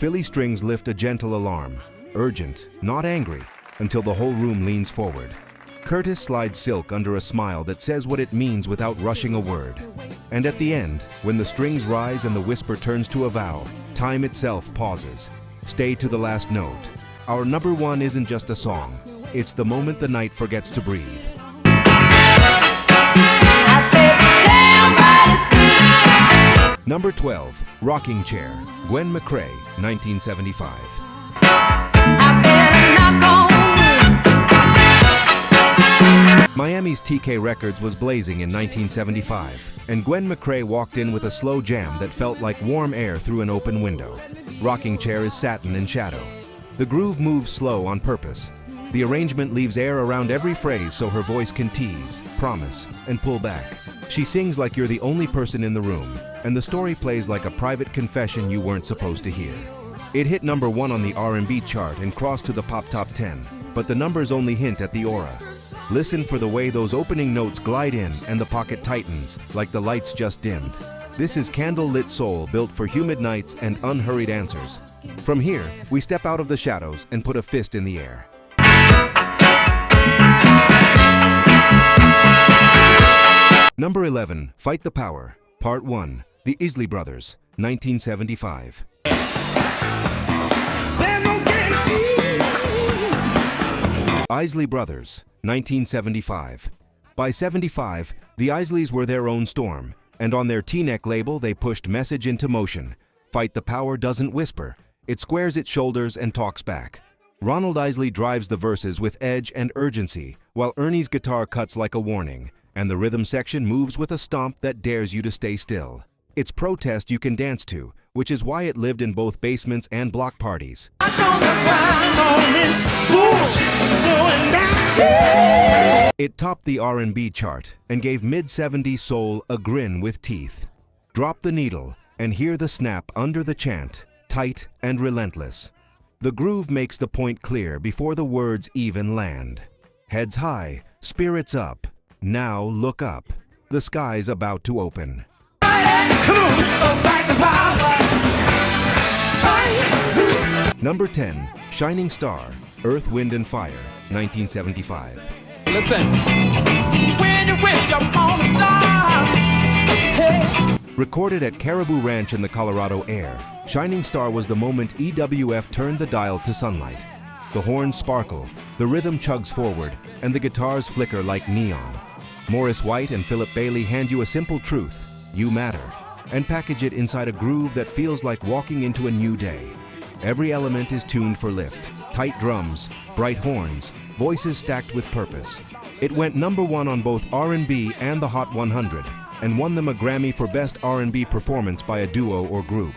Philly strings lift a gentle alarm, urgent, not angry, until the whole room leans forward. Curtis slides silk under a smile that says what it means without rushing a word. And at the end, when the strings rise and the whisper turns to a vow, time itself pauses. Stay to the last note. Our number one isn't just a song. It's the moment the night forgets to breathe. I said, damn right it's good. Number 12, Rocking Chair, Gwen McCrae, 1975. I better knock on wood. Miami's TK Records was blazing in 1975, and Gwen McCrae walked in with a slow jam that felt like warm air through an open window. Rocking Chair is satin and shadow. The groove moves slow on purpose. The arrangement leaves air around every phrase so her voice can tease, promise, and pull back. She sings like you're the only person in the room, and the story plays like a private confession you weren't supposed to hear. It hit number 1 on the R&B chart and crossed to the pop top 10, but the numbers only hint at the aura. Listen for the way those opening notes glide in and the pocket tightens, like the lights just dimmed. This is candle-lit soul built for humid nights and unhurried answers. From here, we step out of the shadows and put a fist in the air. Number 11, Fight the Power, Part 1, The Isley Brothers, 1975. Isley Brothers, 1975. By 75, the Isleys were their own storm, and on their T-neck label they pushed message into motion. Fight the Power doesn't whisper, it squares its shoulders and talks back. Ronald Isley drives the verses with edge and urgency, while Ernie's guitar cuts like a warning, and the rhythm section moves with a stomp that dares you to stay still. It's protest you can dance to, which is why it lived in both basements and block parties. It topped the R&B chart and gave mid-70s soul a grin with teeth. Drop the needle and hear the snap under the chant, tight and relentless. The groove makes the point clear before the words even land. Heads high, spirits up, now look up. The sky's about to open. Number 10, Shining Star, Earth, Wind and Fire, 1975. Listen, when you wish upon a star, hey. Recorded at Caribou Ranch in the Colorado air, Shining Star was the moment EWF turned the dial to sunlight. The horns sparkle, the rhythm chugs forward, and the guitars flicker like neon. Morris White and Philip Bailey hand you a simple truth, you matter, and package it inside a groove that feels like walking into a new day. Every element is tuned for lift, tight drums, bright horns, voices stacked with purpose. It went number 1 on both R&B and the Hot 100, and won them a Grammy for Best R&B Performance by a duo or group.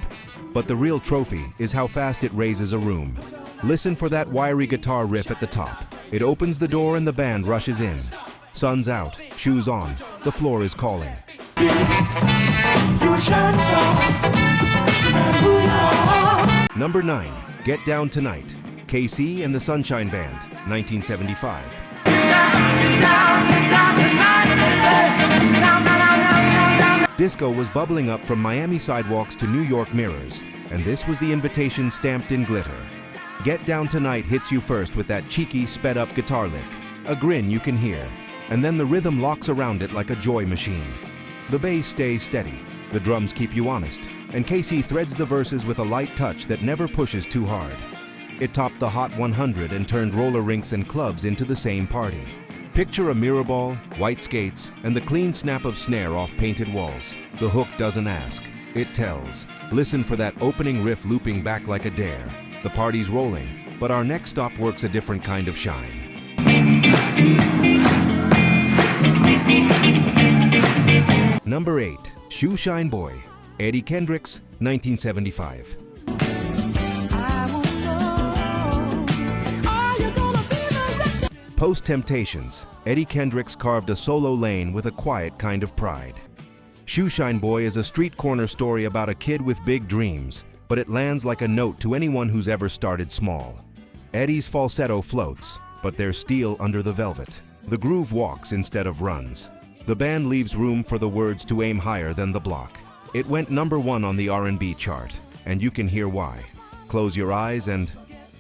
But the real trophy is how fast it raises a room. Listen for that wiry guitar riff at the top. It opens the door and the band rushes in. Sun's out, shoes on, the floor is calling. Number 9, Get Down Tonight, KC and the Sunshine Band, 1975. Disco was bubbling up from Miami sidewalks to New York mirrors, and this was the invitation stamped in glitter. Get Down Tonight hits you first with that cheeky, sped-up guitar lick, a grin you can hear, and then the rhythm locks around it like a joy machine. The bass stays steady, the drums keep you honest, and Casey threads the verses with a light touch that never pushes too hard. It topped the Hot 100 and turned roller rinks and clubs into the same party. Picture a mirror ball, white skates, and the clean snap of snare off painted walls. The hook doesn't ask, it tells. Listen for that opening riff looping back like a dare. The party's rolling, but our next stop works a different kind of shine. Number 8, Shoe Shine Boy, Eddie Kendricks, 1975. Post-Temptations, Eddie Kendricks carved a solo lane with a quiet kind of pride. Shoe Shine Boy is a street corner story about a kid with big dreams, but it lands like a note to anyone who's ever started small. Eddie's falsetto floats, but there's steel under the velvet. The groove walks instead of runs. The band leaves room for the words to aim higher than the block. It went number 1 on the R&B chart, and you can hear why. close your eyes and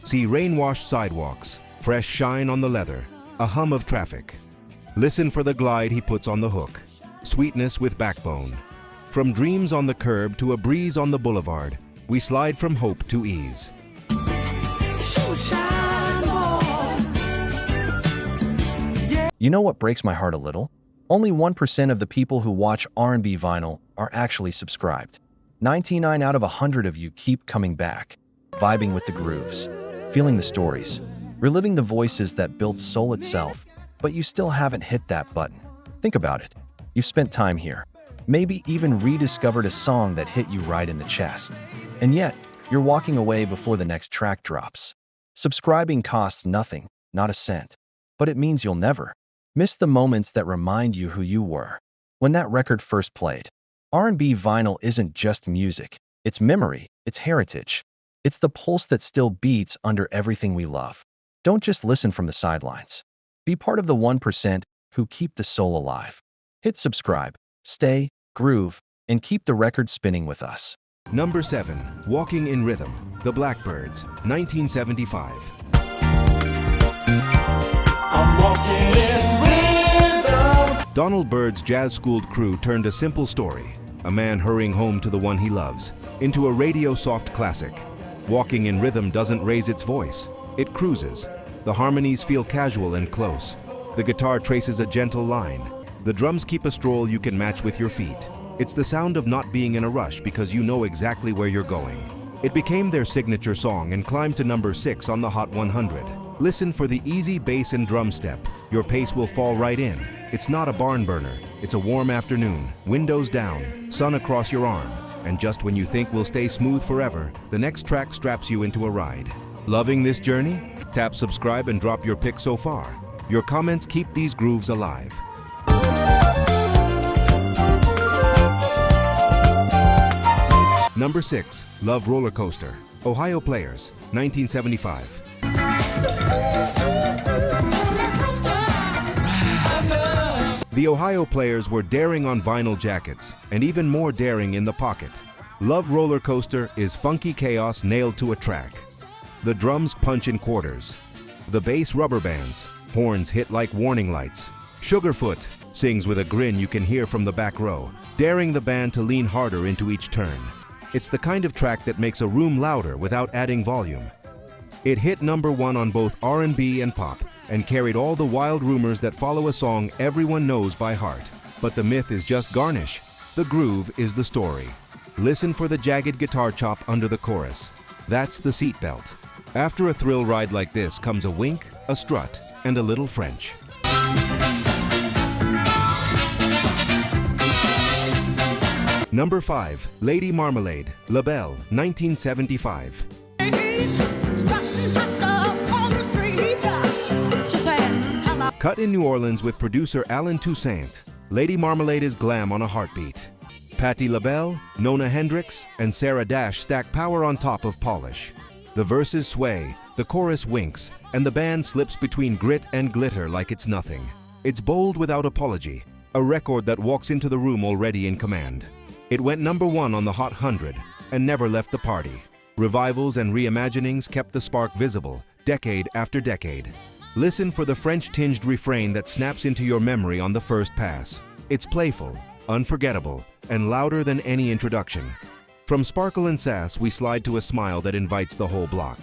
see rain-washed sidewalks, fresh shine on the leather, a hum of traffic. Listen for the glide he puts on the hook, sweetness with backbone. From dreams on the curb to a breeze on the boulevard, we slide from hope to ease. You know what breaks my heart a little? Only 1% of the people who watch R&B vinyl are actually subscribed. 99 out of 100 of you keep coming back, vibing with the grooves, feeling the stories, reliving the voices that built soul itself, but you still haven't hit that button. Think about it. You've spent time here, maybe even rediscovered a song that hit you right in the chest. And yet, you're walking away before the next track drops. Subscribing costs nothing, not a cent. But it means you'll never miss the moments that remind you who you were when that record first played. R&B vinyl isn't just music. It's memory, it's heritage. It's the pulse that still beats under everything we love. Don't just listen from the sidelines. Be part of the 1% who keep the soul alive. Hit subscribe, stay, groove, and keep the record spinning with us. Number 7. Walking in Rhythm, The Blackbyrds, 1975. I'm walking in rhythm. Donald Byrd's jazz-schooled crew turned a simple story, a man hurrying home to the one he loves, into a radio-soft classic. Walking in Rhythm doesn't raise its voice. It cruises. The harmonies feel casual and close. The guitar traces a gentle line. The drums keep a stroll you can match with your feet. It's the sound of not being in a rush because you know exactly where you're going. It became their signature song and climbed to number 6 on the Hot 100. Listen for the easy bass and drum step. Your pace will fall right in. It's not a barn burner. It's a warm afternoon, windows down, sun across your arm, and just when you think we'll stay smooth forever, the next track straps you into a ride. Loving this journey? Tap subscribe and drop your pick so far. Your comments keep these grooves alive. Number 6. Love Roller Coaster, Ohio Players, 1975. The Ohio Players were daring on vinyl jackets, and even more daring in the pocket. Love Roller Coaster is funky chaos nailed to a track. The drums punch in quarters. The bass rubber bands. Horns hit like warning lights. Sugarfoot sings with a grin you can hear from the back row, daring the band to lean harder into each turn. It's the kind of track that makes a room louder without adding volume. It hit number 1 on both R&B and pop, and carried all the wild rumors that follow a song everyone knows by heart. But the myth is just garnish. The groove is the story. Listen for the jagged guitar chop under the chorus. That's the seatbelt. After a thrill ride like this comes a wink, a strut, and a little French. Number 5. Lady Marmalade, Labelle, 1975. Cut in New Orleans with producer Alan Toussaint, Lady Marmalade is glam on a heartbeat. Patti LaBelle, Nona Hendricks, and Sarah Dash stack power on top of polish. The verses sway, the chorus winks, and the band slips between grit and glitter like it's nothing. It's bold without apology, a record that walks into the room already in command. It went number 1 on the Hot 100 and never left the party. Revivals and reimaginings kept the spark visible, decade after decade. Listen for the French-tinged refrain that snaps into your memory on the first pass. It's playful, unforgettable, and louder than any introduction. From sparkle and sass, we slide to a smile that invites the whole block.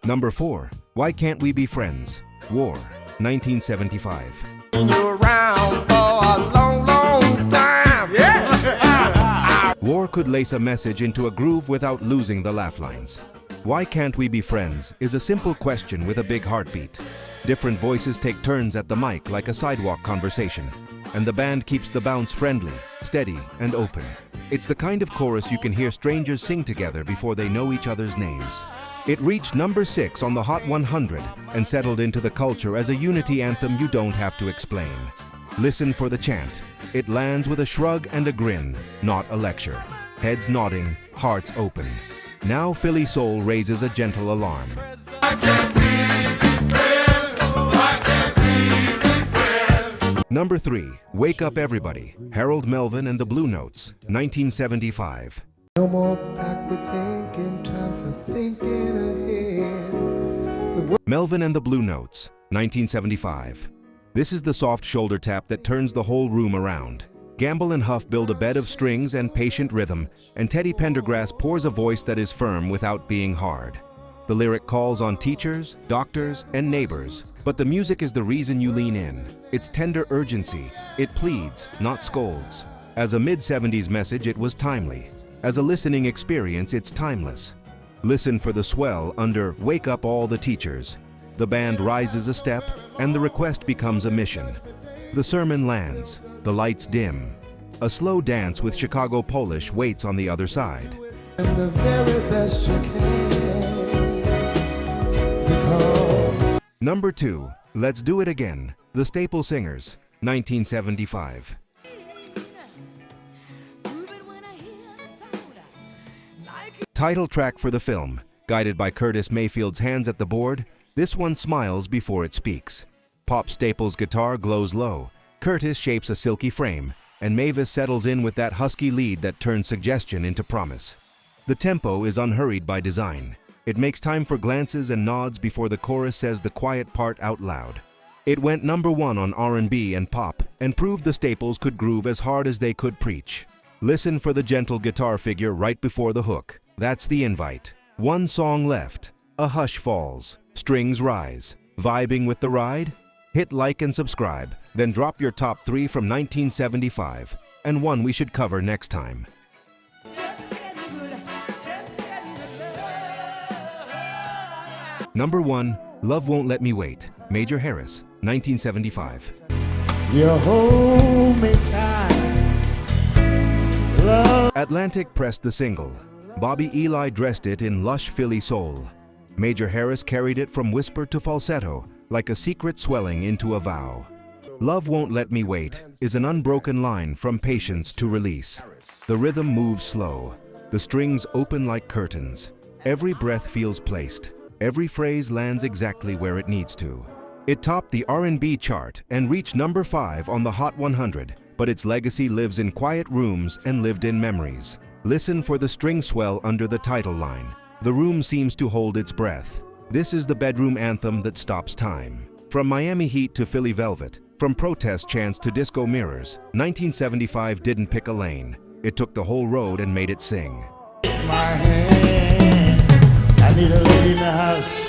Number 4. Why Can't We Be Friends? War, 1975. Around for a long, long time. Yeah. War could lace a message into a groove without losing the laugh lines. Why can't we be friends is a simple question with a big heartbeat. Different voices take turns at the mic like a sidewalk conversation, and the band keeps the bounce friendly, steady, and open. It's the kind of chorus you can hear strangers sing together before they know each other's names. It reached number 6 on the Hot 100 and settled into the culture as a unity anthem you don't have to explain. Listen for the chant. It lands with a shrug and a grin, not a lecture. Heads nodding, hearts open. Now Philly Soul raises a gentle alarm. Number 3, Wake Up Everybody, Harold Melvin and the Blue Notes, 1975. No more backward thinking, time for thinking ahead. Melvin and the Blue Notes, 1975. This is the soft shoulder tap that turns the whole room around. Gamble and Huff build a bed of strings and patient rhythm, and Teddy Pendergrass pours a voice that is firm without being hard. The lyric calls on teachers, doctors, and neighbors, but the music is the reason you lean in. It's tender urgency. It pleads, not scolds. As a mid-70s message, it was timely. As a listening experience, it's timeless. Listen for the swell under Wake Up All the Teachers. The band rises a step, and the request becomes a mission. The sermon lands. The lights dim. A slow dance with Chicago Polish waits on the other side. And the very best you can. Because Number 2, Let's Do It Again, The Staple Singers, 1975. Title track for the film. Guided by Curtis Mayfield's hands at the board, this one smiles before it speaks. Pop Staples' guitar glows low. Curtis shapes a silky frame, and Mavis settles in with that husky lead that turns suggestion into promise. The tempo is unhurried by design. It makes time for glances and nods before the chorus says the quiet part out loud. It went number 1 on R&B and pop, and proved the Staples could groove as hard as they could preach. Listen for the gentle guitar figure right before the hook. That's the invite. One song left. A hush falls. Strings rise. Vibing with the ride? Hit like and subscribe, then drop your top 3 from 1975, and one we should cover next time. Number 1, Love Won't Let Me Wait, Major Harris, 1975. you hold me tight. Love. Atlantic pressed the single. Bobby Eli dressed it in lush Philly soul. Major Harris carried it from whisper to falsetto, like a secret swelling into a vow. Love Won't Let Me Wait is an unbroken line from patience to release. The rhythm moves slow. The strings open like curtains. Every breath feels placed. Every phrase lands exactly where it needs to. It topped the R&B chart and reached number 5 on the Hot 100, but its legacy lives in quiet rooms and lived in memories. Listen for the string swell under the title line. The room seems to hold its breath. This is the bedroom anthem that stops time. From Miami Heat to Philly Velvet, from protest chants to disco mirrors, 1975 didn't pick a lane. It took the whole road and made it sing. My hand. I need a lady in the house.